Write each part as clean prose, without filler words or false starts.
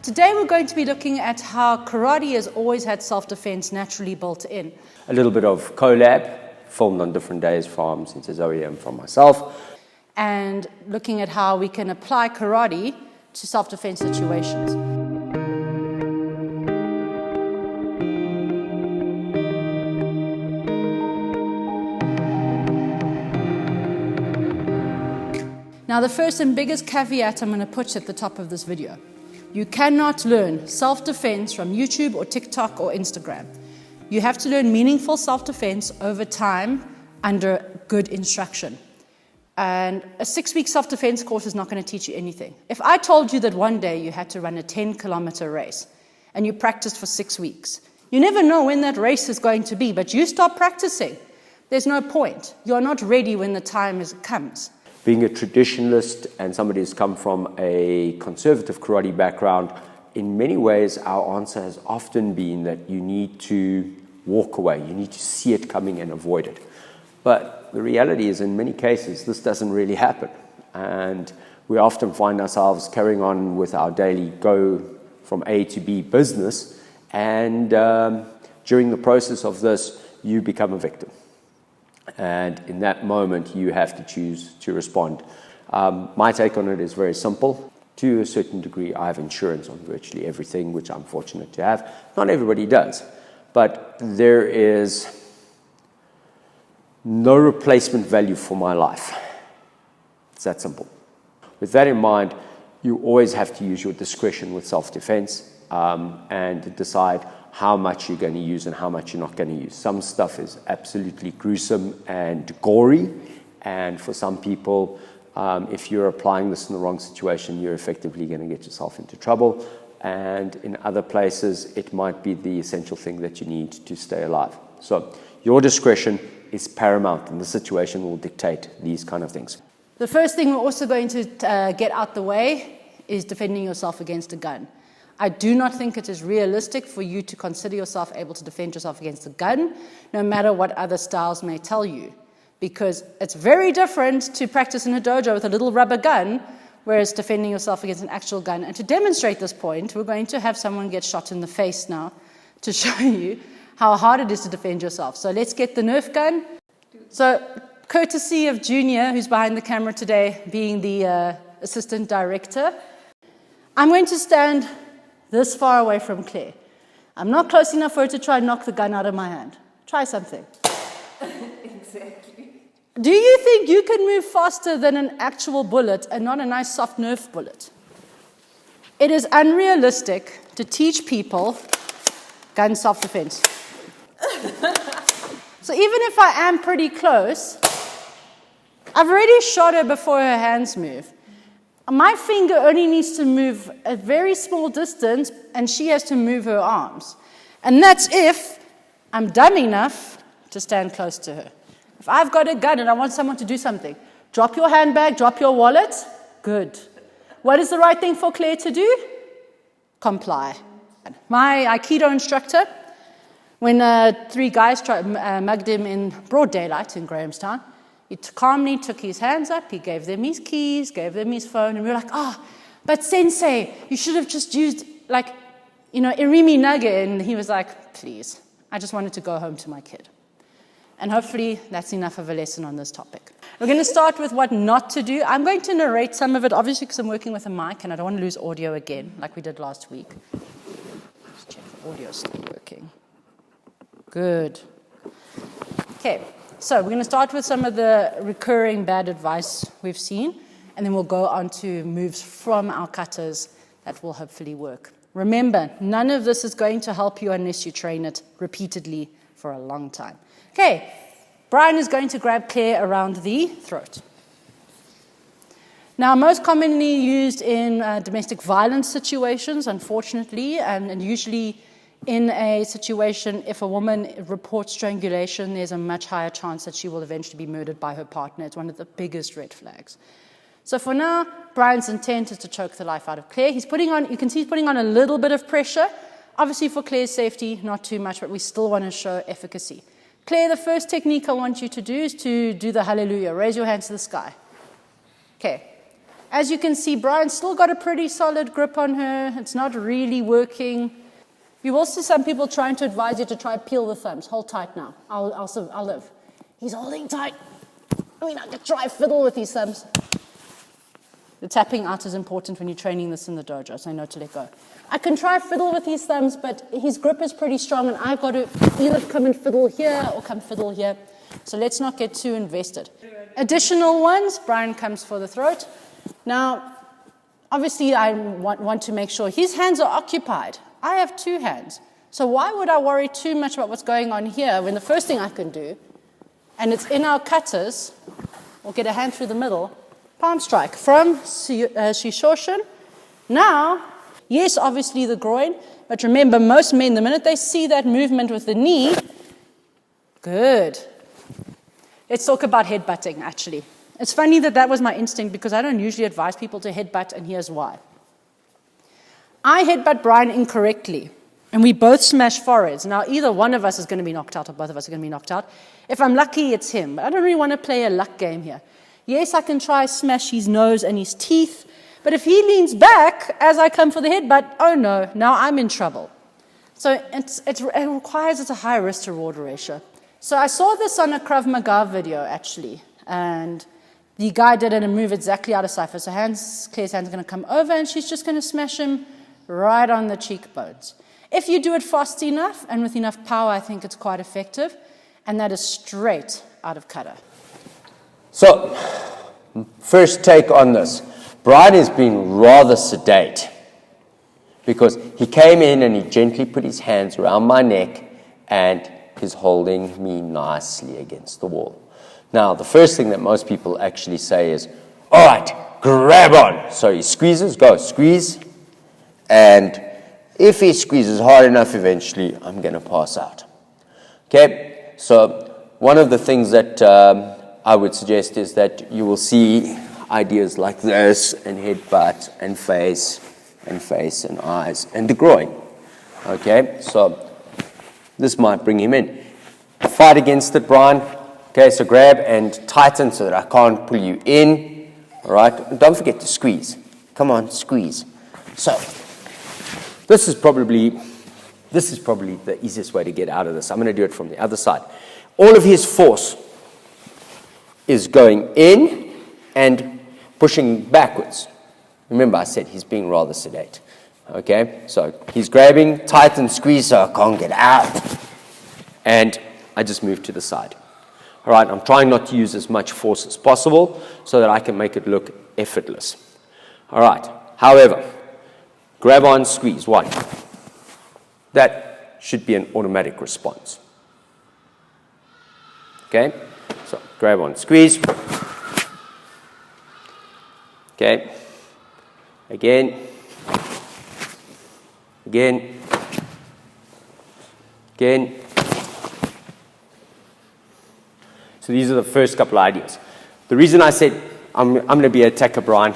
Today we're going to be looking at how karate has always had self-defense naturally built in. A little bit of collab, filmed on different days from Sensei Zoe and from myself. And looking at how we can apply karate to self-defense situations. Now the first and biggest caveat I'm going to put at the top of this video. You cannot learn self-defense from YouTube or TikTok or Instagram. You have to learn meaningful self-defense over time under good instruction. And a 6-week self-defense course is not going to teach you anything. If I told you that one day you had to run a 10-kilometer race and you practiced for 6 weeks, you never know when that race is going to be, but you stop practicing. There's no point. You're not ready when the time comes. Being a traditionalist and somebody who's come from a conservative karate background, in many ways our answer has often been that you need to walk away, you need to see it coming and avoid it. But the reality is in many cases this doesn't really happen, and we often find ourselves carrying on with our daily go from A to B business, and during the process of this you become a victim. And in that moment, you have to choose to respond. My take on it is very simple. To a certain degree, I have insurance on virtually everything, which I'm fortunate to have. Not everybody does. But there is no replacement value for my life. It's that simple. With that in mind, you always have to use your discretion with self-defense and decide how much you're going to use and how much you're not going to use. Some stuff is absolutely gruesome and gory, and for some people, if you're applying this in the wrong situation, you're effectively going to get yourself into trouble, and in other places, it might be the essential thing that you need to stay alive. So your discretion is paramount, and the situation will dictate these kind of things. The first thing we're also going to get out the way is defending yourself against a gun. I do not think it is realistic for you to consider yourself able to defend yourself against a gun, no matter what other styles may tell you. Because it's very different to practice in a dojo with a little rubber gun, whereas defending yourself against an actual gun. And to demonstrate this point, we're going to have someone get shot in the face now to show you how hard it is to defend yourself. So let's get the Nerf gun. So courtesy of Junior, who's behind the camera today, being the assistant director, I'm going to stand this far away from Claire. I'm not close enough for her to try and knock the gun out of my hand. Try something. Exactly. Do you think you can move faster than an actual bullet and not a nice soft Nerf bullet? It is unrealistic to teach people gun self-defense. So even if I am pretty close, I've already shot her before her hands move. My finger only needs to move a very small distance, and she has to move her arms. And that's if I'm dumb enough to stand close to her. If I've got a gun and I want someone to do something, drop your handbag, drop your wallet, good. What is the right thing for Claire to do? Comply. My Aikido instructor, when 3 guys mugged him in broad daylight in Grahamstown, he calmly took his hands up, he gave them his keys, gave them his phone, and we were like, but Sensei, you should have just used, irimi nage. And he was like, please, I just wanted to go home to my kid. And hopefully that's enough of a lesson on this topic. We're going to start with what not to do. I'm going to narrate some of it, obviously, because I'm working with a mic, and I don't want to lose audio again, like we did last week. Let's check the audio is still working. Good. Okay. So we're going to start with some of the recurring bad advice we've seen, and then we'll go on to moves from our katas that will hopefully work. Remember, none of this is going to help you unless you train it repeatedly for a long time. Okay, Brian is going to grab Claire around the throat. Now, most commonly used in domestic violence situations, unfortunately, and usually in a situation, if a woman reports strangulation, there's a much higher chance that she will eventually be murdered by her partner. It's one of the biggest red flags. So for now, Brian's intent is to choke the life out of Claire. You can see he's putting on a little bit of pressure. Obviously for Claire's safety, not too much, but we still want to show efficacy. Claire, the first technique I want you to do is to do the hallelujah. Raise your hands to the sky. Okay. As you can see, Brian's still got a pretty solid grip on her. It's not really working. You will see some people trying to advise you to try peel the thumbs. Hold tight now. I'll live. He's holding tight. I could try fiddle with these thumbs. The tapping out is important when you're training this in the dojo, so I know to let go. I can try fiddle with his thumbs, but his grip is pretty strong, and I've got to either come and fiddle here or come fiddle here. So let's not get too invested. Additional ones, Brian comes for the throat. Now, obviously I want to make sure his hands are occupied. I have two hands. So why would I worry too much about what's going on here when the first thing I can do, and it's in our cutters, we'll get a hand through the middle, palm strike from Shishoshin. Now, yes, obviously the groin, but remember, most men, the minute they see that movement with the knee, good. Let's talk about headbutting, actually. It's funny that was my instinct because I don't usually advise people to headbutt, and here's why. I headbutt Brian incorrectly, and we both smash foreheads. Now, either one of us is going to be knocked out, or both of us are going to be knocked out. If I'm lucky, it's him. But I don't really want to play a luck game here. Yes, I can try smash his nose and his teeth, but if he leans back as I come for the headbutt, oh no, now I'm in trouble. So it requires a high risk-to-reward ratio. So I saw this on a Krav Maga video, actually, and the guy did it and move exactly out of cipher. So Claire's hand's going to come over, and she's just going to smash him right on the cheekbones. If you do it fast enough and with enough power, I think it's quite effective, and that is straight out of kata. So, first take on this. Brian has been rather sedate because he came in and he gently put his hands around my neck and is holding me nicely against the wall. Now, the first thing that most people actually say is, all right, grab on. So he squeezes, go, squeeze. And if he squeezes hard enough, eventually, I'm going to pass out. Okay, so one of the things that I would suggest is that you will see ideas like this, and headbutt, and face, and eyes, and the groin. Okay, so this might bring him in. Fight against it, Brian. Okay, so grab and tighten so that I can't pull you in. All right, and don't forget to squeeze. Come on, squeeze. So this is probably the easiest way to get out of this. I'm going to do it from the other side. All of his force is going in and pushing backwards. Remember, I said he's being rather sedate. Okay, so he's grabbing, tight and squeeze so I can't get out. And I just move to the side. All right, I'm trying not to use as much force as possible so that I can make it look effortless. All right, however, grab on, squeeze, one. That should be an automatic response. Okay, so grab on, squeeze. Okay, again. So these are the first couple ideas. The reason I said I'm going to be an attacker, Brian,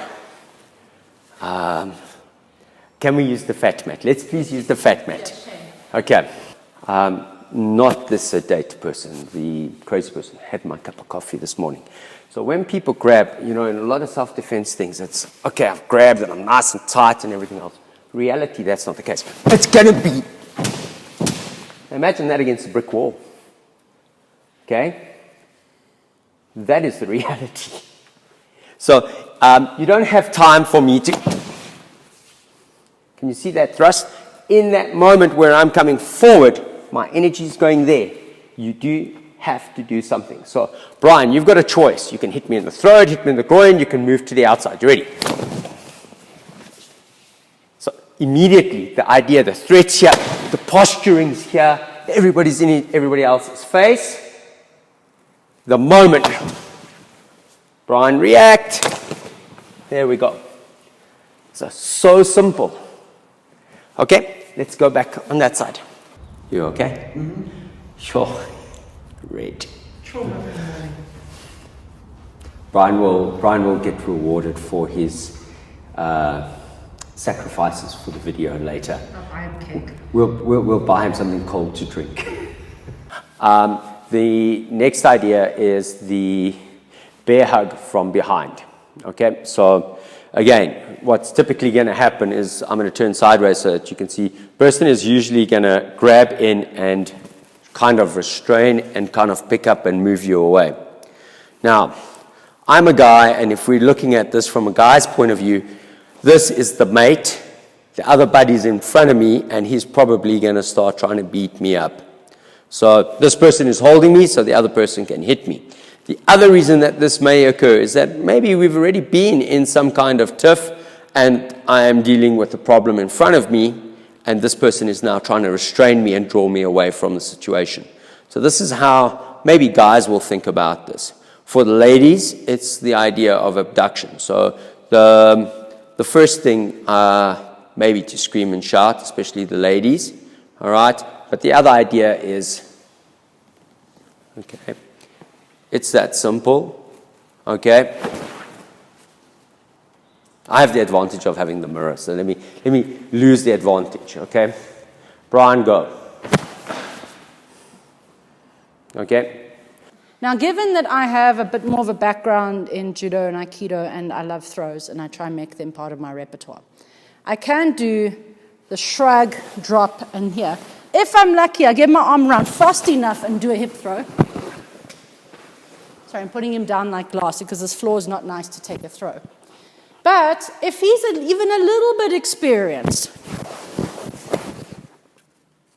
can we use the fat mat? Let's please use the fat mat. Okay. Not the sedate person, the crazy person. Had my cup of coffee this morning. So when people grab, in a lot of self-defense things, it's, okay, I've grabbed and I'm nice and tight and everything else. Reality, that's not the case. It's going to be. Imagine that against a brick wall. Okay? That is the reality. So you don't have time for me to. Can you see that thrust? In that moment where I'm coming forward, my energy is going there. You do have to do something. So, Brian, you've got a choice. You can hit me in the throat, hit me in the groin, you can move to the outside. You ready? So, immediately, the idea, the threat's here, the posturing's here, everybody's in everybody else's face. The moment Brian react, there we go. So simple. Okay, let's go back on that side. You okay? Mm-hmm. Sure. Great. Brian will get rewarded for his sacrifices for the video later. I'll buy him cake. We'll buy him something cold to drink. The next idea is the bear hug from behind. Okay, so again, what's typically going to happen is I'm going to turn sideways so that you can see. Person is usually going to grab in and kind of restrain and kind of pick up and move you away. Now, I'm a guy, and if we're looking at this from a guy's point of view, this is the mate. The other buddy's in front of me, and he's probably going to start trying to beat me up. So this person is holding me so the other person can hit me. The other reason that this may occur is that maybe we've already been in some kind of tiff, and I am dealing with a problem in front of me, and this person is now trying to restrain me and draw me away from the situation. So this is how maybe guys will think about this. For the ladies, it's the idea of abduction. So the first thing, maybe to scream and shout, especially the ladies, all right? But the other idea is, okay, it's that simple, okay? I have the advantage of having the mirror, so let me lose the advantage, okay? Brian, go. Okay? Now, given that I have a bit more of a background in judo and aikido, and I love throws, and I try and make them part of my repertoire, I can do the shrug, drop, and here. If I'm lucky, I get my arm around fast enough and do a hip throw. Sorry, I'm putting him down like glass because this floor is not nice to take a throw. But if he's even a little bit experienced,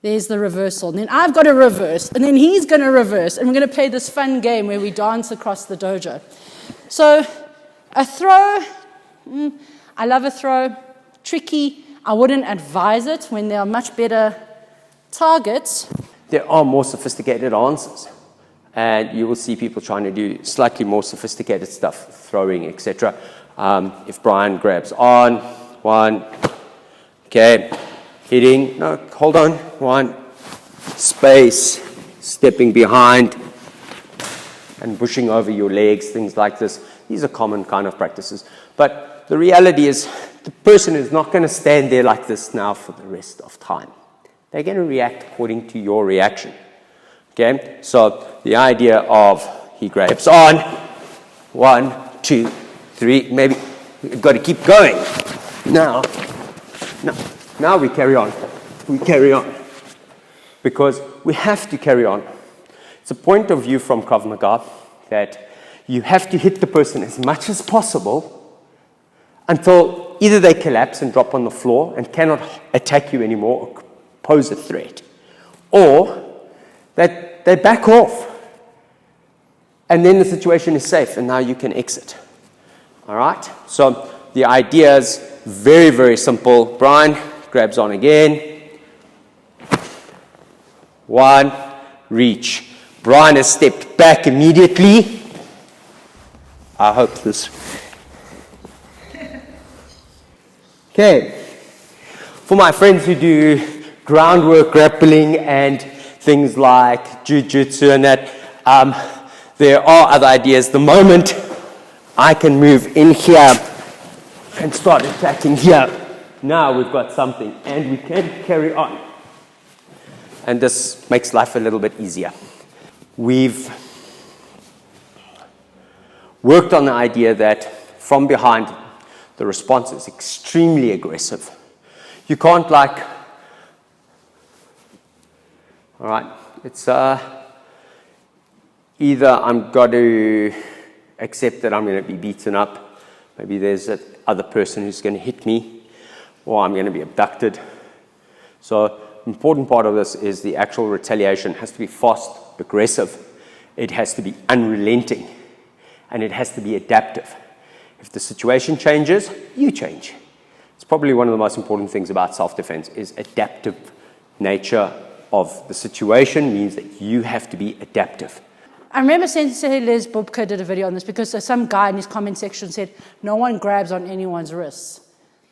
there's the reversal. And then I've got to reverse, and then he's going to reverse, and we're going to play this fun game where we dance across the dojo. So a throw, I love a throw. Tricky. I wouldn't advise it when there are much better targets. There are more sophisticated answers, and you will see people trying to do slightly more sophisticated stuff, throwing, etc. If Brian grabs on, one, okay, hitting, no, hold on, one, space, stepping behind, and pushing over your legs, things like this. These are common kind of practices. But the reality is, the person is not going to stand there like this now for the rest of time. They're going to react according to your reaction. Okay? So the idea of he grabs on, 1, 2, 3, maybe we've got to keep going. Now we carry on. We carry on. Because we have to carry on. It's a point of view from Krav Maga that you have to hit the person as much as possible until either they collapse and drop on the floor and cannot attack you anymore or pose a threat, or that they back off and then the situation is safe and now you can exit. All right? So the idea is very, very simple. Brian grabs on again. 1, reach. Brian has stepped back immediately. I hope this. Okay. For my friends who do groundwork, grappling, and things like jiu-jitsu and that, there are other ideas. The moment I can move in here and start attacking here, now we've got something and we can carry on. And this makes life a little bit easier. We've worked on the idea that from behind, the response is extremely aggressive. You can't all right, it's either I'm got to accept that I'm going to be beaten up, maybe there's that other person who's going to hit me, or I'm going to be abducted. So important part of this is the actual retaliation has to be fast, aggressive, it has to be unrelenting, and it has to be adaptive. If the situation changes, you change. It's probably one of the most important things about self-defense is adaptive nature of the situation means that you have to be adaptive. I remember Sensei Les Bubka did a video on this because some guy in his comment section said, no one grabs on anyone's wrists.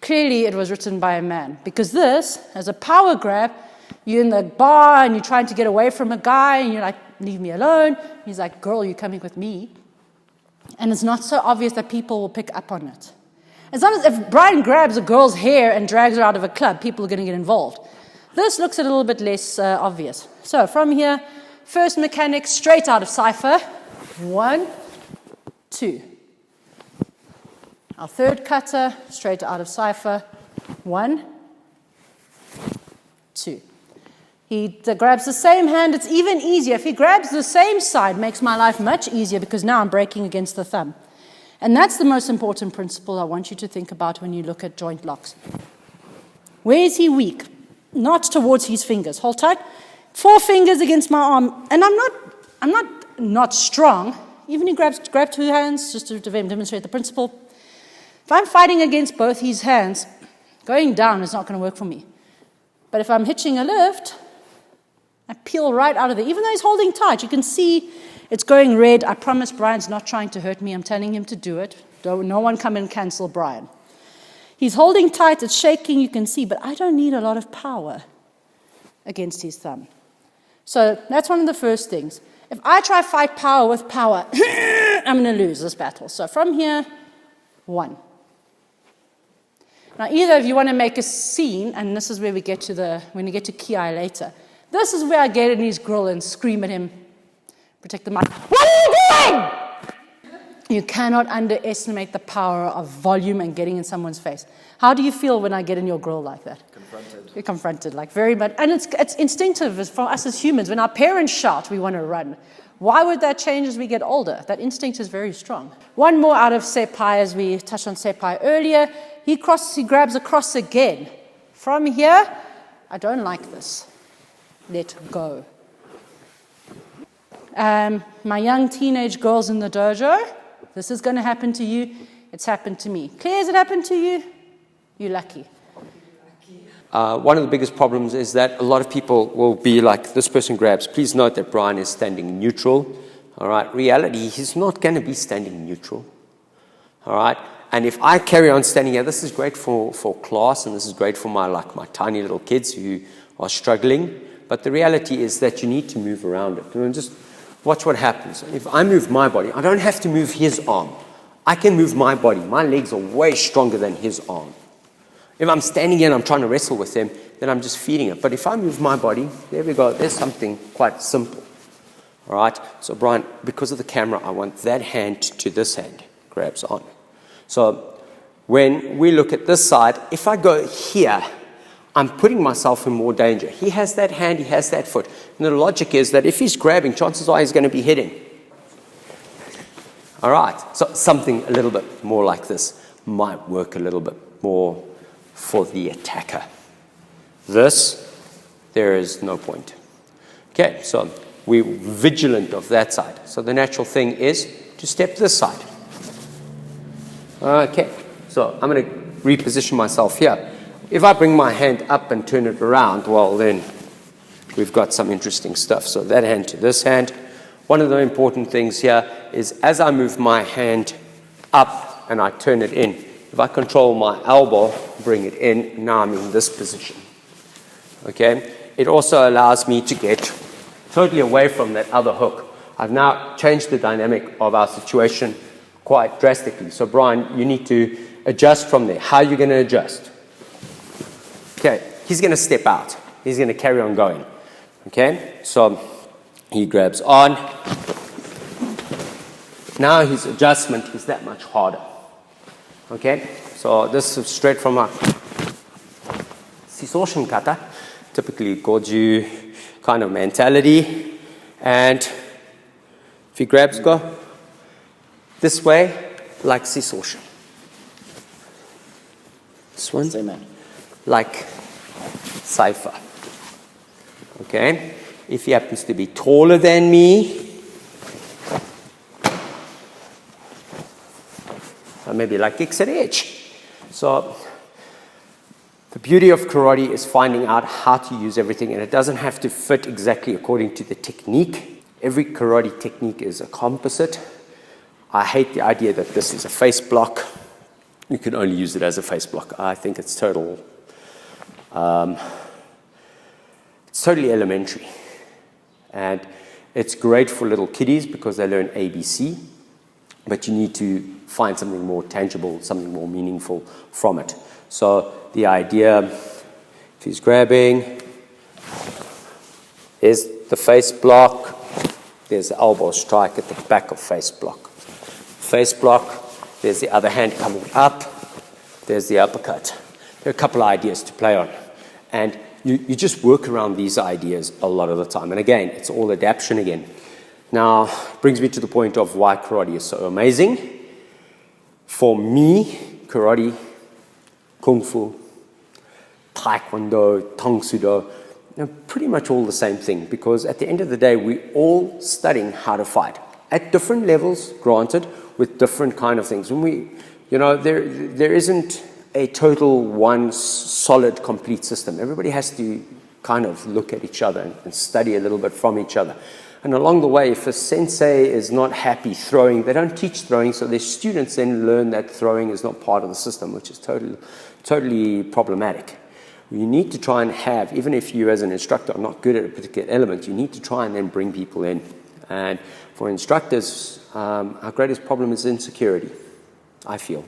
Clearly it was written by a man because this, as a power grab, you're in the bar and you're trying to get away from a guy and you're like, leave me alone. He's like, girl, you're coming with me. And it's not so obvious that people will pick up on it. As long as if Brian grabs a girl's hair and drags her out of a club, people are going to get involved. This looks a little bit less obvious. So from here, first mechanic straight out of Cypher. 1, 2. Our third cutter, straight out of cipher. 1, 2. He grabs the same hand. It's even easier. If he grabs the same side, it makes my life much easier because now I'm breaking against the thumb. And that's the most important principle I want you to think about when you look at joint locks. Where is he weak? Not towards his fingers. Hold tight. 4 fingers against my arm. And I'm not strong. Even he grab 2 hands, just to demonstrate the principle. If I'm fighting against both his hands, going down is not going to work for me. But if I'm hitching a lift, I peel right out of there. Even though he's holding tight, you can see it's going red. I promise Brian's not trying to hurt me. I'm telling him to do it. No one come and cancel Brian. He's holding tight. It's shaking, you can see. But I don't need a lot of power against his thumb. So that's one of the first things. If I try fight power with power, I'm going to lose this battle. So from here, 1. Now, either of you want to make a scene, and this is where we get to when we get to Ki later. This is where I get in his grill and scream at him, protect the mic. What are you doing? You cannot underestimate the power of volume and getting in someone's face. How do you feel when I get in your grill like that? Confronted. You're confronted, like very much. And it's instinctive for us as humans. When our parents shout, we want to run. Why would that change as we get older? That instinct is very strong. One more out of Sepai, as we touched on Sepai earlier. He grabs across again. From here, I don't like this. Let go. My young teenage girls in the dojo, this is going to happen to you. It's happened to me. Claire, has it happened to you? You're lucky. One of the biggest problems is that a lot of people will be like, this person grabs. Please note that Brian is standing neutral. All right. Reality, he's not going to be standing neutral. All right. And if I carry on standing here, this is great for class, and this is great for my tiny little kids who are struggling. But the reality is that you need to move around it. And just watch what happens. If I move my body, I don't have to move his arm. I can move my body. My legs are way stronger than his arm. If I'm standing here and I'm trying to wrestle with him, then I'm just feeding it. But if I move my body, there we go. There's something quite simple. All right? So, Brian, because of the camera, I want that hand to this hand. Grabs on. So, when we look at this side, if I go here, I'm putting myself in more danger. He has that hand, he has that foot. And the logic is that if he's grabbing, chances are he's going to be hitting. All right, so something a little bit more like this might work a little bit more for the attacker. This, there is no point. Okay, so we're vigilant of that side. So the natural thing is to step this side. Okay, so I'm going to reposition myself here. If I bring my hand up and turn it around, well, then we've got some interesting stuff. So that hand to this hand. One of the important things here is as I move my hand up and I turn it in, if I control my elbow, bring it in, now I'm in this position. Okay? It also allows me to get totally away from that other hook. I've now changed the dynamic of our situation quite drastically. So, Brian, you need to adjust from there. How are you going to adjust? Okay, he's going to step out. He's going to carry on going. Okay, so he grabs on. Now his adjustment is that much harder. Okay, so this is straight from a Sisoshin kata, typically Goju kind of mentality. And if he grabs, go this way, like Sisoshin. This one, Same man. like Cypher. Okay, if he happens to be taller than me, or maybe like kicks at edge. So the beauty of karate is finding out how to use everything, and it doesn't have to fit exactly according to the technique. Every karate technique is a composite. I hate the idea that this is a face block. You can only use it as a face block. I think it's totally elementary. And it's great for little kiddies because they learn ABC, but you need to find something more tangible, something more meaningful from it. So the idea, if he's grabbing, is the face block, there's the elbow strike at the back of face block. Face block, There's the other hand coming up. There's the uppercut. There are a couple of ideas to play on. And you just work around these ideas a lot of the time. And again, it's all adaptation again. Now, brings me to the point of why karate is so amazing. For me, karate, kung fu, taekwondo, tang soo do, they're pretty much all the same thing, because at the end of the day, we're all studying how to fight. At different levels, granted, with different kind of things. When we, there isn't a total one solid complete system. Everybody has to kind of look at each other and study a little bit from each other. And along the way, if a sensei is not happy throwing, they don't teach throwing, so their students then learn that throwing is not part of the system, which is totally problematic. You need to try and have, even if you as an instructor are not good at a particular element, you need to try and then bring people in. And for instructors, our greatest problem is insecurity, I feel.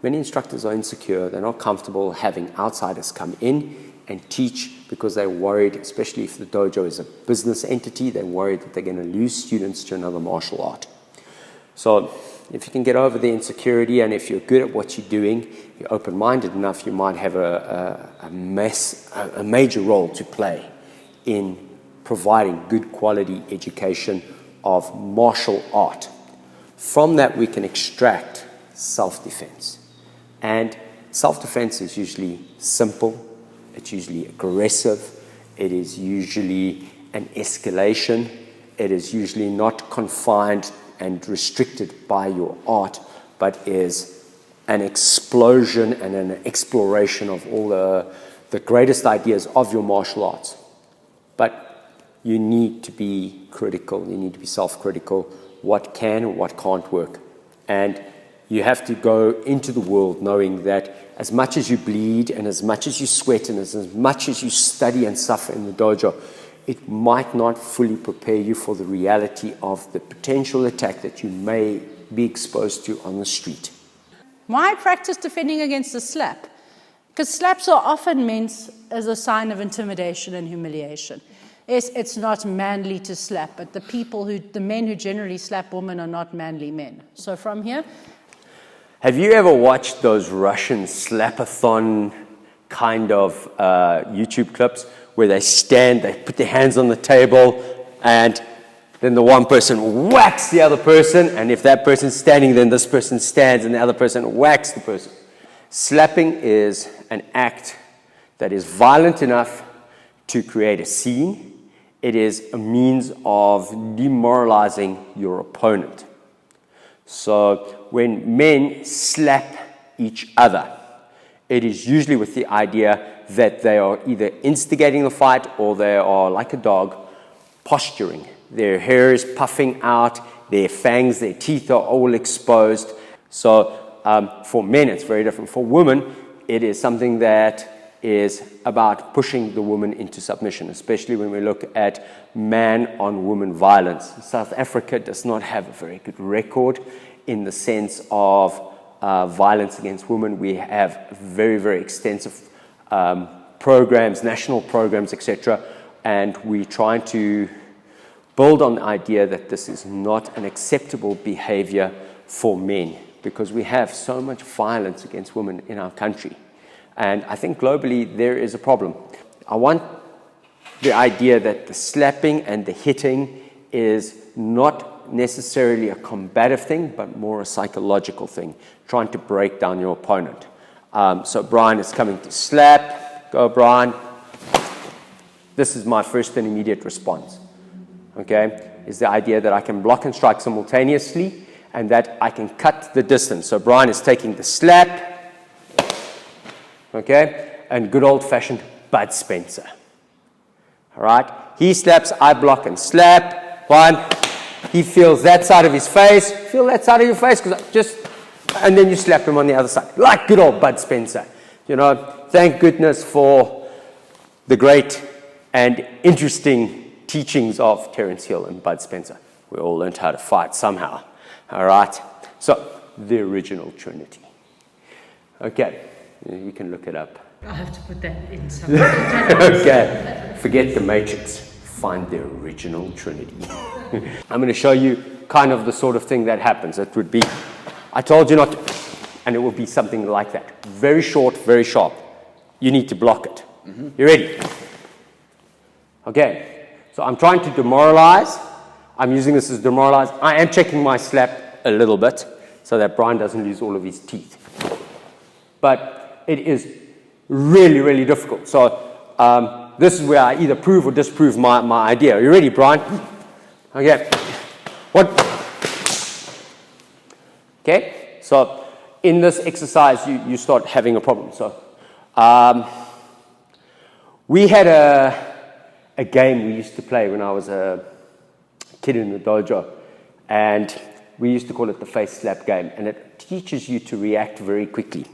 Many instructors are insecure. They're not comfortable having outsiders come in and teach because they're worried, especially if the dojo is a business entity, they're worried that they're going to lose students to another martial art. So if you can get over the insecurity, and if you're good at what you're doing, you're open-minded enough, you might have a major role to play in providing good quality education of martial art. From that, we can extract self-defense. And self-defense is usually simple, it's usually aggressive, it is usually an escalation, it is usually not confined and restricted by your art, but is an explosion and an exploration of all the greatest ideas of your martial arts. But you need to be critical, you need to be self-critical, what can and what can't work. And you have to go into the world knowing that as much as you bleed and as much as you sweat and as much as you study and suffer in the dojo, it might not fully prepare you for the reality of the potential attack that you may be exposed to on the street. Why practice defending against a slap? Because slaps are often meant as a sign of intimidation and humiliation. Yes, it's not manly to slap, but the men who generally slap women are not manly men. So from here, have you ever watched those Russian slapathon kind of YouTube clips where they stand, they put their hands on the table, and then the one person whacks the other person, and if that person's standing, then this person stands, and the other person whacks the person. Slapping is an act that is violent enough to create a scene. It is a means of demoralizing your opponent. So when men slap each other, it is usually with the idea that they are either instigating the fight or they are, like a dog, posturing. Their hair is puffing out, their fangs, their teeth are all exposed. So for men, it's very different. For women, it is something that is about pushing the woman into submission, especially when we look at man-on-woman violence. South Africa does not have a very good record in the sense of violence against women. We have very, very extensive programs, national programs, etc., and we're trying to build on the idea that this is not an acceptable behavior for men, because we have so much violence against women in our country. And I think globally there is a problem. I want the idea that the slapping and the hitting is not necessarily a combative thing, but more a psychological thing, trying to break down your opponent. So Brian is coming to slap. Go, Brian. This is my first and immediate response. Okay? Is the idea that I can block and strike simultaneously and that I can cut the distance. So Brian is taking the slap. Okay? And good old-fashioned Bud Spencer. All right? He slaps, I block and slap. One. He feels that side of his face. Feel that side of your face, and then you slap him on the other side, like good old Bud Spencer. You know, thank goodness for the great and interesting teachings of Terence Hill and Bud Spencer. We all learned how to fight somehow. All right? So, the original Trinity. Okay, you can look it up. I'll have to put that in somewhere. Okay, forget the Matrix. Find the original Trinity. I'm going to show you kind of the sort of thing that happens. It would be I told you not to. And it will be something like that. Very short, very sharp. You need to block it. You ready? Okay. So I'm trying to demoralize. I'm using this as demoralize. I am checking my slap a little bit so that Brian doesn't lose all of his teeth. But it is really, really difficult. So this is where I either prove or disprove my idea. Are you ready, Brian? Okay. What? Okay. So in this exercise, you start having a problem. So we had a game we used to play when I was a kid in the dojo, and we used to call it the face slap game, and it teaches you to react very quickly.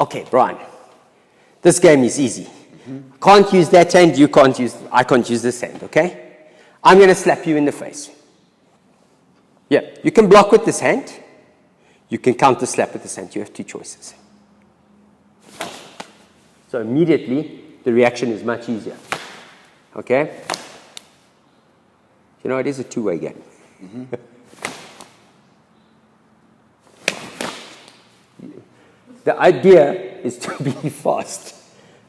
Okay, Brian, this game is easy. Can't use that hand, I can't use this hand, okay? I'm going to slap you in the face. Yeah, you can block with this hand. You can counter slap with this hand. You have two choices. So immediately, the reaction is much easier. Okay? You know, it is a two-way game. The idea is to be fast.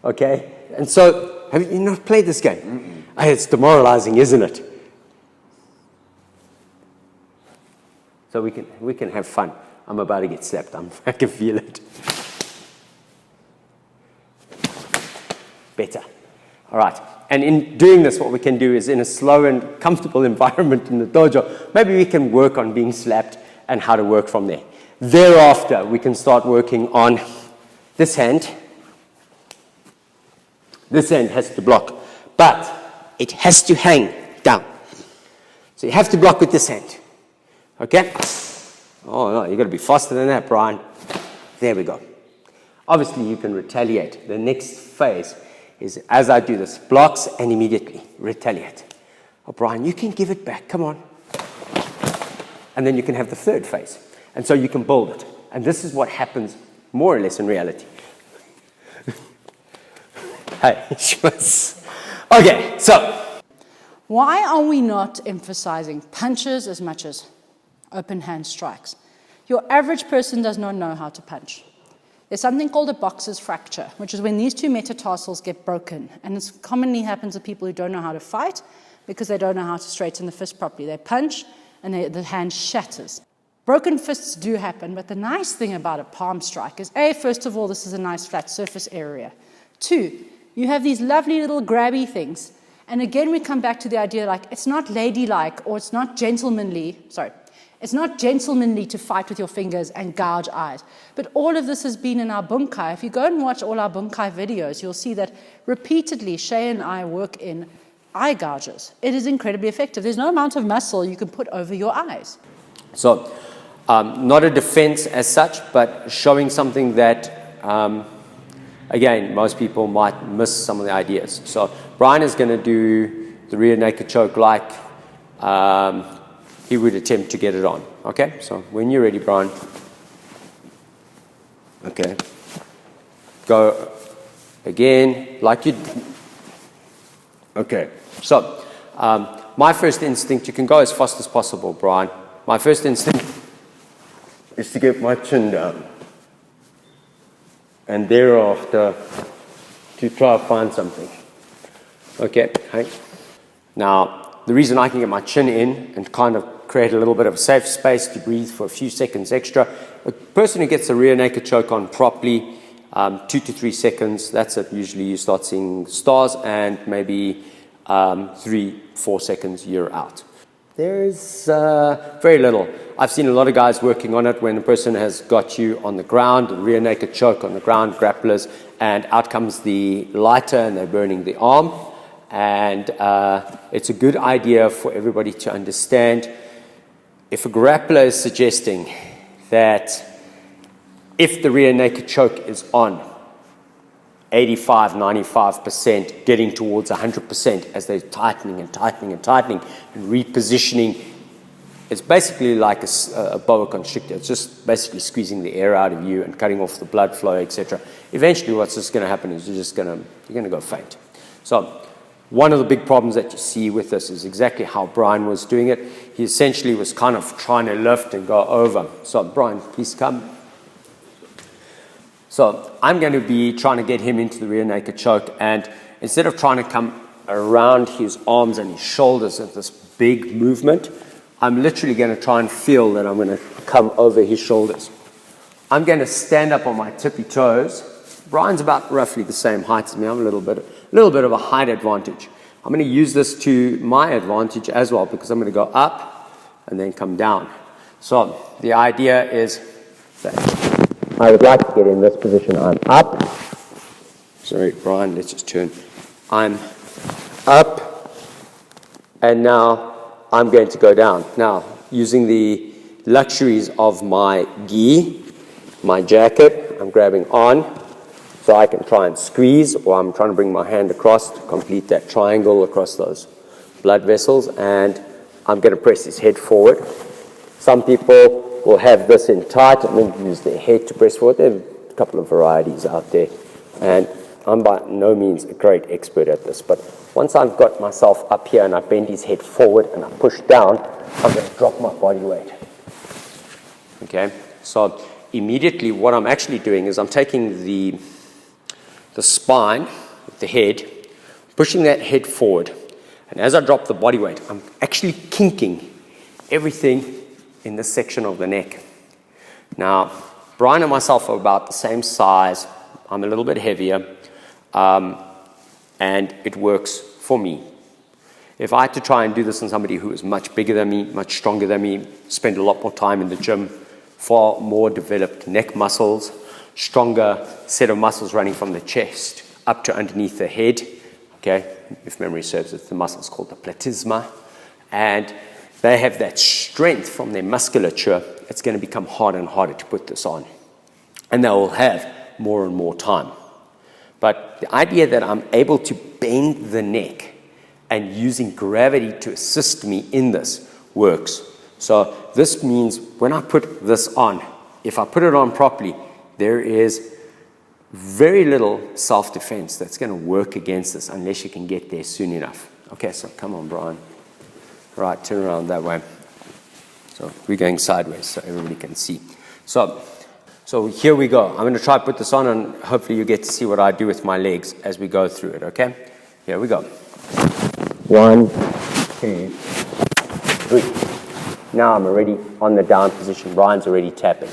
Okay? And so, have you not played this game? It's demoralizing, isn't it? So we can have fun. I'm about to get slapped. I can feel it. Better. All right. And in doing this, what we can do is in a slow and comfortable environment in the dojo, maybe we can work on being slapped and how to work from there. Thereafter, we can start working on this hand. This hand has to block, but it has to hang down. So you have to block with this hand. Okay? Oh, no, you've got to be faster than that, Brian. There we go. Obviously, you can retaliate. The next phase is, as I do this, blocks and immediately retaliate. Oh, Brian, you can give it back. Come on. And then you can have the third phase. And so you can build it. And this is what happens more or less in reality. Hey, okay, so. Why are we not emphasizing punches as much as open hand strikes? Your average person does not know how to punch. There's something called a boxer's fracture, which is when these two metatarsals get broken. And it commonly happens to people who don't know how to fight because they don't know how to straighten the fist properly. They punch and the hand shatters. Broken fists do happen, but the nice thing about a palm strike is, A, first of all, this is a nice flat surface area. 2, you have these lovely little grabby things. And again, we come back to the idea like it's not ladylike or it's not gentlemanly, it's not gentlemanly to fight with your fingers and gouge eyes. But all of this has been in our bunkai. If you go and watch all our bunkai videos, you'll see that repeatedly Shay and I work in eye gouges. It is incredibly effective. There's no amount of muscle you can put over your eyes. So, not a defense as such, but showing something that, again, most people might miss some of the ideas. So Brian is going to do the rear naked choke like he would attempt to get it on. Okay, so when you're ready, Brian. Okay. Go again, like you. Okay, so my first instinct, you can go as fast as possible, Brian. My first instinct is to get my chin down. And thereafter, to try to find something. Okay, hey. Now, the reason I can get my chin in and kind of create a little bit of a safe space to breathe for a few seconds extra, a person who gets the rear naked choke on properly, 2 to 3 seconds, that's it. Usually you start seeing stars, and maybe 3-4 seconds, you're out. There's very little. I've seen a lot of guys working on it when a person has got you on the ground, the rear naked choke on the ground, grapplers, and out comes the lighter and they're burning the arm. And it's a good idea for everybody to understand if a grappler is suggesting that if the rear naked choke is on 85, 95%, getting towards 100% as they're tightening and tightening and tightening and repositioning. It's basically like a boa constrictor. It's just basically squeezing the air out of you and cutting off the blood flow, etc. Eventually, what's just going to happen is you're going to go faint. So one of the big problems that you see with this is exactly how Brian was doing it. He essentially was kind of trying to lift and go over. So Brian, please come. So I'm going to be trying to get him into the rear naked choke, and instead of trying to come around his arms and his shoulders at this big movement, I'm literally going to try and feel that I'm going to come over his shoulders. I'm going to stand up on my tippy toes. Brian's about roughly the same height as me. I'm a little bit of a height advantage. I'm going to use this to my advantage as well, because I'm going to go up and then come down. So the idea is that I would like to get in this position. I'm up. Sorry, Brian, let's just turn. I'm up, and now I'm going to go down. Now, using the luxuries of my gi, my jacket, I'm grabbing on so I can try and squeeze, or I'm trying to bring my hand across to complete that triangle across those blood vessels, and I'm going to press his head forward. Some people will have this in tight and then use their head to press forward. There are a couple of varieties out there, and I'm by no means a great expert at this, but once I've got myself up here and I bend his head forward and I push down, I'm going to drop my body weight. Okay, so immediately what I'm actually doing is I'm taking the spine, the head, pushing that head forward, and as I drop the body weight, I'm actually kinking everything in this section of the neck. Now, Brian and myself are about the same size. I'm a little bit heavier, and it works for me. If I had to try and do this on somebody who is much bigger than me, much stronger than me, spend a lot more time in the gym, far more developed neck muscles, stronger set of muscles running from the chest up to underneath the head, okay, if memory serves, it's the muscles called the platysma, and they have that strength from their musculature. It's going to become harder and harder to put this on, and they will have more and more time. But the idea that I'm able to bend the neck and using gravity to assist me in this works. So this means when I put this on, if I put it on properly, there is very little self-defense that's going to work against this unless you can get there soon enough. Okay, so come on, Brian. Right, turn around that way. So we're going sideways so everybody can see. So here we go. I'm going to try to put this on, and hopefully you get to see what I do with my legs as we go through it, okay? Here we go. 1, 2, 3. Now I'm already on the down position. Brian's already tapping.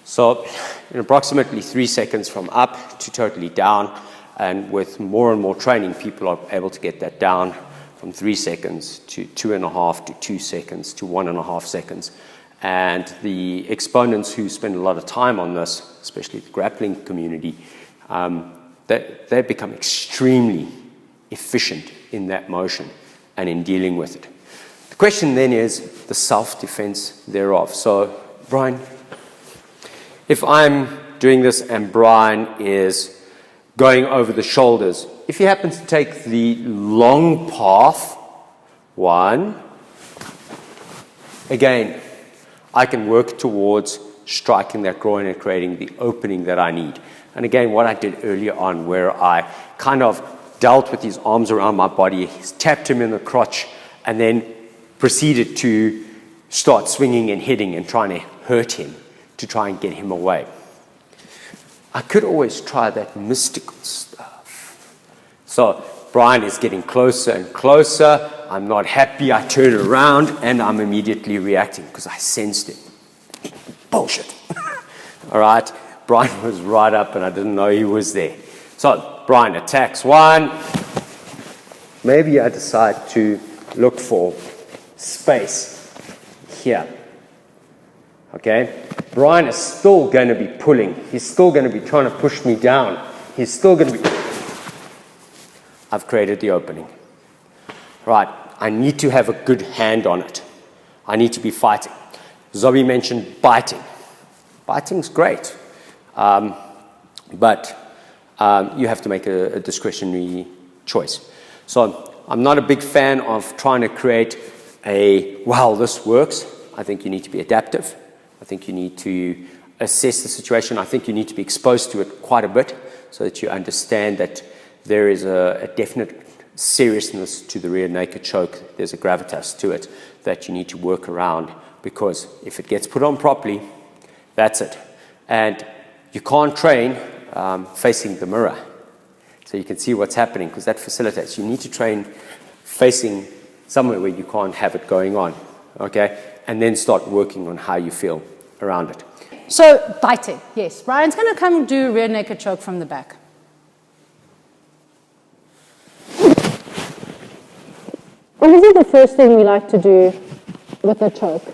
So in approximately 3 seconds from up to totally down, and with more and more training, people are able to get that down from 3 seconds to 2.5 to 2 seconds to 1.5 seconds. And the exponents who spend a lot of time on this, especially the grappling community, they become extremely efficient in that motion and in dealing with it. The question then is the self-defense thereof. So, Brian, if I'm doing this and Brian is going over the shoulders, if he happens to take the long path, 1, again, I can work towards striking that groin and creating the opening that I need. And again, what I did earlier on, where I kind of dealt with his arms around my body, tapped him in the crotch, and then proceeded to start swinging and hitting and trying to hurt him to try and get him away. I could always try that mystical stuff. So Brian is getting closer and closer. I'm not happy. I turn around and I'm immediately reacting because I sensed it. Bullshit. All right. Brian was right up and I didn't know he was there. So Brian attacks 1. Maybe I decide to look for space here. Okay. Brian is still going to be pulling. He's still going to be trying to push me down. He's still going to be... I've created the opening. Right. I need to have a good hand on it. I need to be fighting. Zoe mentioned biting. Biting's great. But you have to make a discretionary choice. So I'm not a big fan of trying to create this works. I think you need to be adaptive. I think you need to assess the situation. I think you need to be exposed to it quite a bit so that you understand that there is a definite seriousness to the rear naked choke. There's a gravitas to it that you need to work around, because if it gets put on properly, that's it. And you can't train facing the mirror, so you can see what's happening, because that facilitates. You need to train facing somewhere where you can't have it going on, okay? And then start working on how you feel around it. So, biting, yes. Brian's going to come do rear naked choke from the back. Obviously, the first thing we like to do with a choke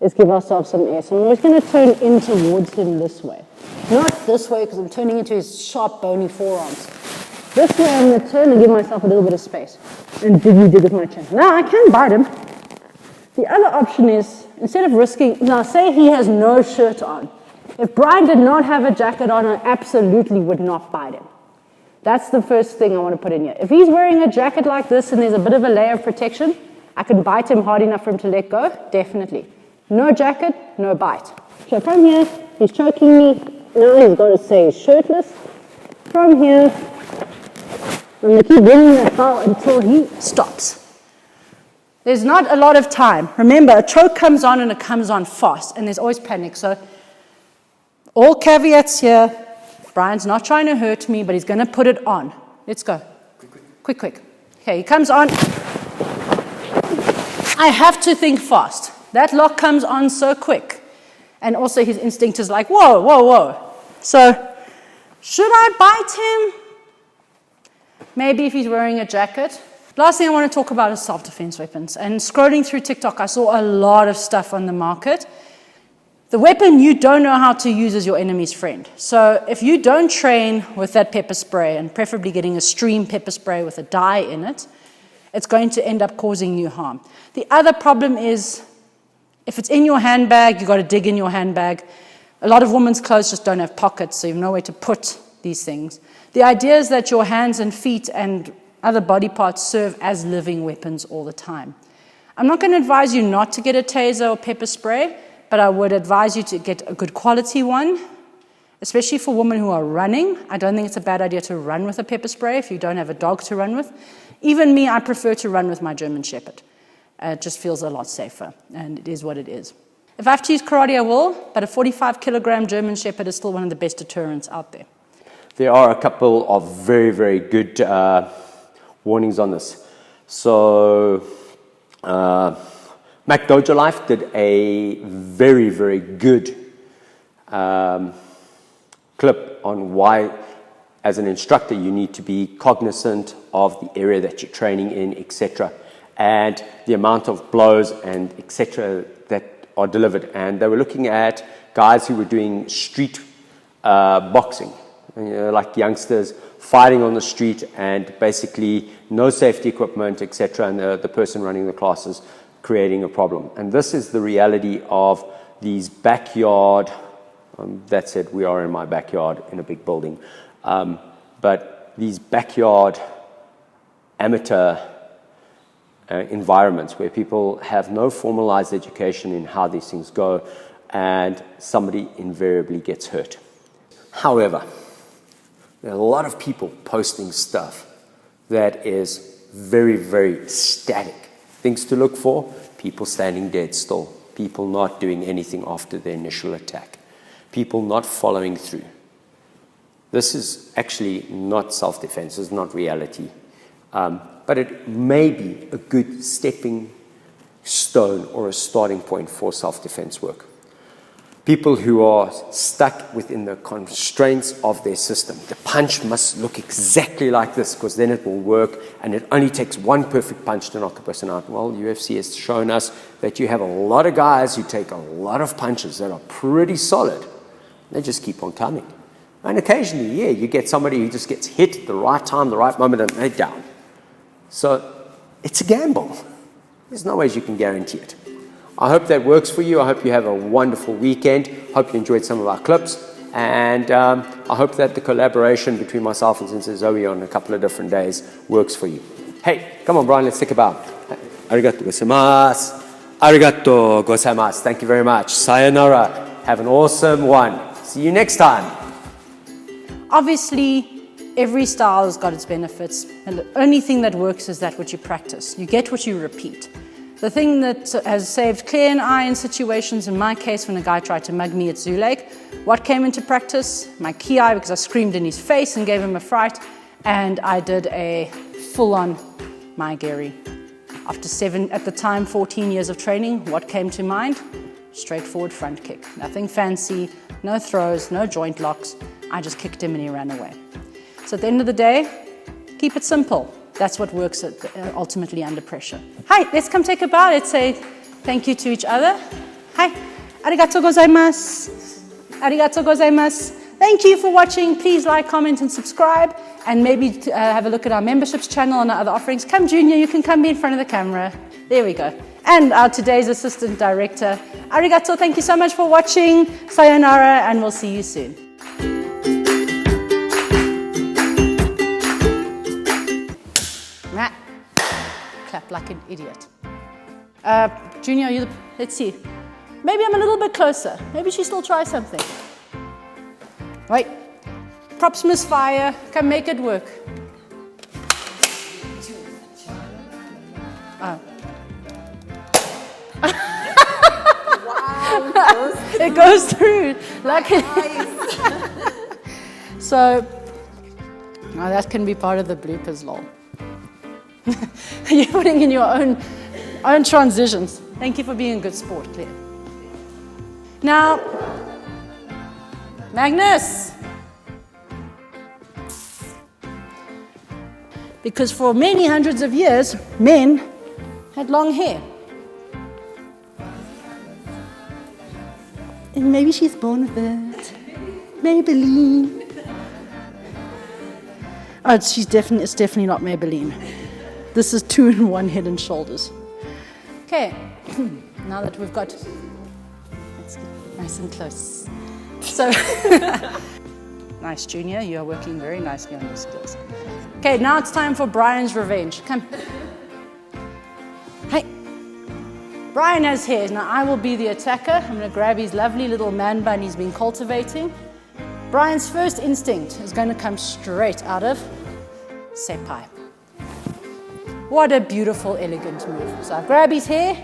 is give ourselves some air. So I'm always going to turn in towards him this way. Not this way, because I'm turning into his sharp, bony forearms. This way, I'm going to turn and give myself a little bit of space. And dig with my chin. Now, I can bite him. The other option is, instead of risking, now say he has no shirt on. If Brian did not have a jacket on, I absolutely would not bite him. That's the first thing I want to put in here. If he's wearing a jacket like this and there's a bit of a layer of protection, I can bite him hard enough for him to let go, definitely. No jacket, no bite. So from here, he's choking me. Now he's got to say shirtless. From here, I'm going to keep bringing that bow until he stops. There's not a lot of time. Remember, a choke comes on and it comes on fast, and there's always panic. So all caveats here. Brian's not trying to hurt me, but he's going to put it on. Let's go. Quick, quick. Okay, he comes on. I have to think fast. That lock comes on so quick. And also his instinct is like, whoa, whoa, whoa. So, should I bite him? Maybe if he's wearing a jacket. Last thing I want to talk about is self-defense weapons. And scrolling through TikTok, I saw a lot of stuff on the market. The weapon you don't know how to use is your enemy's friend. So if you don't train with that pepper spray, and preferably getting a stream pepper spray with a dye in it, it's going to end up causing you harm. The other problem is, if it's in your handbag, you've got to dig in your handbag. A lot of women's clothes just don't have pockets, so you have nowhere to put these things. The idea is that your hands and feet and other body parts serve as living weapons all the time. I'm not going to advise you not to get a taser or pepper spray, but I would advise you to get a good quality one, especially for women who are running. I don't think it's a bad idea to run with a pepper spray if you don't have a dog to run with. Even me, I prefer to run with my German Shepherd. It just feels a lot safer, and it is what it is. If I have to use karate, I will, but a 45-kilogram German Shepherd is still one of the best deterrents out there. There are a couple of very, very good warnings on this. So, Mac Dojo Life did a very, very good clip on why, as an instructor, you need to be cognizant of the area that you're training in, etc., and the amount of blows and etc. that are delivered. And they were looking at guys who were doing street boxing, like youngsters fighting on the street, and basically no safety equipment, etc., and the person running the classes creating a problem. And this is the reality of these backyard, that said, we are in my backyard in a big building, but these backyard amateur environments where people have no formalized education in how these things go, and somebody invariably gets hurt. However, there are a lot of people posting stuff that is very, very static. Things to look for: people standing dead still, people not doing anything after the initial attack, people not following through. This is actually not self-defense, it's not reality. But it may be a good stepping stone or a starting point for self-defense work. People who are stuck within the constraints of their system. The punch must look exactly like this, because then it will work, and it only takes one perfect punch to knock a person out. Well, UFC has shown us that you have a lot of guys who take a lot of punches that are pretty solid. They just keep on coming. And occasionally, yeah, you get somebody who just gets hit at the right time, the right moment, and they're down. So it's a gamble. There's no ways you can guarantee it. I hope that works for you. I hope you have a wonderful weekend. Hope you enjoyed some of our clips. And I hope that the collaboration between myself and Sensei Zoe on a couple of different days works for you. Hey, come on, Brian, let's take a bow. Arigato gozaimasu. Arigato gozaimasu. Thank you very much. Sayonara. Have an awesome one. See you next time. Obviously, every style has got its benefits, and the only thing that works is that which you practice. You get what you repeat. The thing that has saved Claire and I in situations, in my case, when a guy tried to mug me at Zoo Lake, what came into practice? My ki, because I screamed in his face and gave him a fright, and I did a full-on Mai Geri. After 14 years of training, what came to mind? Straightforward front kick. Nothing fancy, no throws, no joint locks. I just kicked him and he ran away. So at the end of the day, keep it simple. That's what works ultimately under pressure. Hi, let's come take a bow. Let's say thank you to each other. Hi, arigatou gozaimasu. Arigatou gozaimasu. Thank you for watching. Please like, comment, and subscribe. And maybe have a look at our memberships channel and our other offerings. Come, Junior, you can come be in front of the camera. There we go. And our today's assistant director. Arigatou, thank you so much for watching. Sayonara, and we'll see you soon. Clap like an idiot. Junior, let's see. Maybe I'm a little bit closer. Maybe she still tries something. Wait. Props misfire. Come make it work. Oh. Wow, it goes through. Luckily. So, now that can be part of the bloopers, lol. You're putting in your own transitions. Thank you for being a good sport, Claire. Now, Magnus. Because for many hundreds of years, men had long hair. And maybe she's born with it. Maybelline. Oh, it's definitely not Maybelline. This is 2-in-1 Head and Shoulders. Okay, now that we've got, let's get nice and close. So, nice, Junior, you are working very nicely on your skills. Okay, now it's time for Brian's revenge. Come. Hey. Brian has hair. Now I will be the attacker. I'm going to grab his lovely little man bun he's been cultivating. Brian's first instinct is going to come straight out of Sepai. What a beautiful, elegant move. So I grab his hair,